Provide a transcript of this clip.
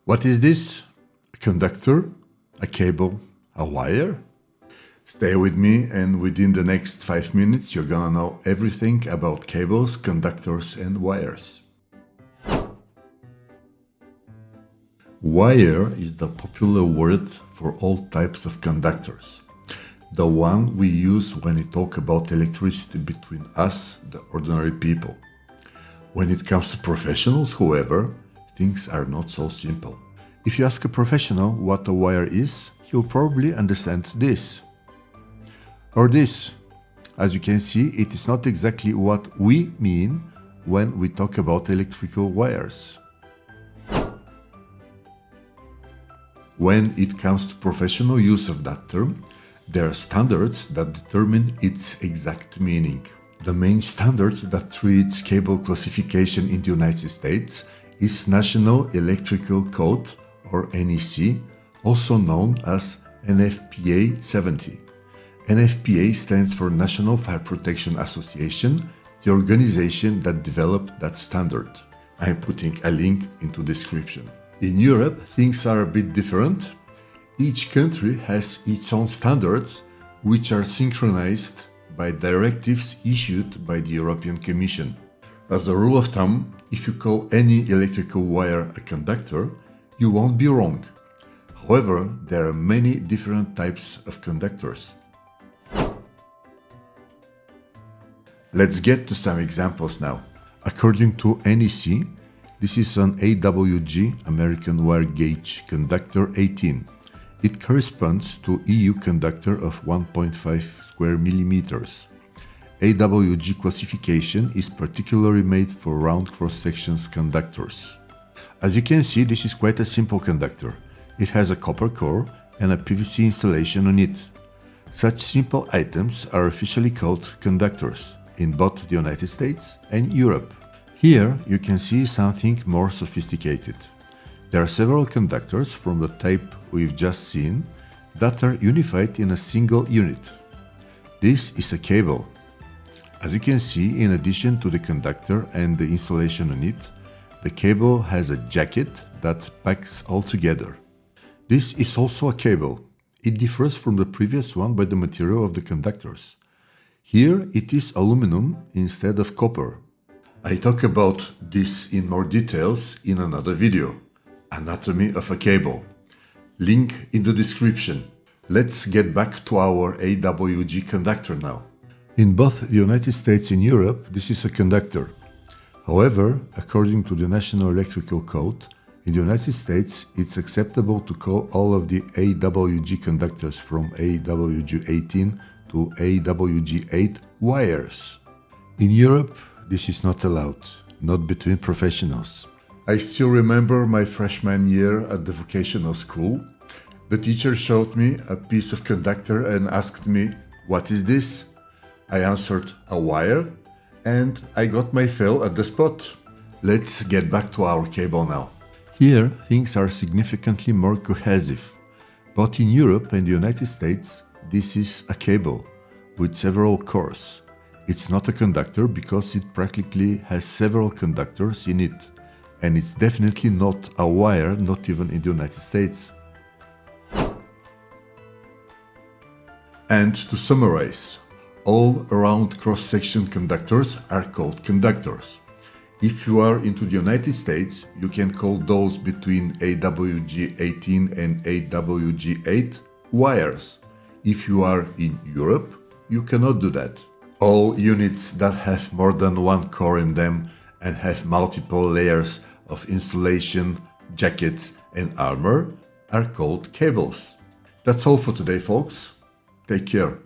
What is this? A conductor? A cable? A wire? Stay with me, and within the next 5 minutes you're gonna know everything about cables, conductors and wires. Wire is the popular word for all types of conductors. The one we use when we talk about electricity between us, the ordinary people. When it comes to professionals, however, things are not so simple. If you ask a professional what a wire is, he'll probably understand this. Or this. As you can see, it is not exactly what we mean when we talk about electrical wires. When it comes to professional use of that term, there are standards that determine its exact meaning. The main standard that treats cable classification in the United States is National Electrical Code, or NEC, also known as NFPA 70. NFPA stands for National Fire Protection Association, the organization that developed that standard. I am putting a link into the description. In Europe, things are a bit different. Each country has its own standards, which are synchronized by directives issued by the European Commission. As a rule of thumb, if you call any electrical wire a conductor, you won't be wrong. However, there are many different types of conductors. Let's get to some examples now. According to NEC, this is an AWG, American Wire Gauge Conductor 18. It corresponds to EU conductor of 1.5 square millimeters. AWG classification is particularly made for round cross-sections conductors. As you can see, this is quite a simple conductor. It has a copper core and a PVC installation on it. Such simple items are officially called conductors in both the United States and Europe. Here you can see something more sophisticated. There are several conductors from the type we've just seen that are unified in a single unit. This is a cable. As you can see, in addition to the conductor and the installation on it, the cable has a jacket that packs all together. This is also a cable. It differs from the previous one by the material of the conductors. Here it is aluminum instead of copper. I talk about this in more details in another video. Anatomy of a cable. Link in the description. Let's get back to our AWG conductor now. In both the United States and Europe, this is a conductor. However, according to the National Electrical Code, in the United States, it's acceptable to call all of the AWG conductors from AWG 18 to AWG 8 wires. In Europe, this is not allowed, not between professionals. I still remember my freshman year at the vocational school. The teacher showed me a piece of conductor and asked me, "What is this?" I answered, "A wire," and I got my fill at the spot. Let's get back to our cable now. Here, things are significantly more cohesive. But in Europe and the United States, this is a cable with several cores. It's not a conductor because it practically has several conductors in it. And it's definitely not a wire, not even in the United States. And to summarize, all around cross-section conductors are called conductors. If you are into the United States, you can call those between AWG 18 and AWG 8 wires. If you are in Europe, you cannot do that. All units that have more than one core in them and have multiple layers of insulation, jackets and armor are called cables. That's all for today, folks. Take care.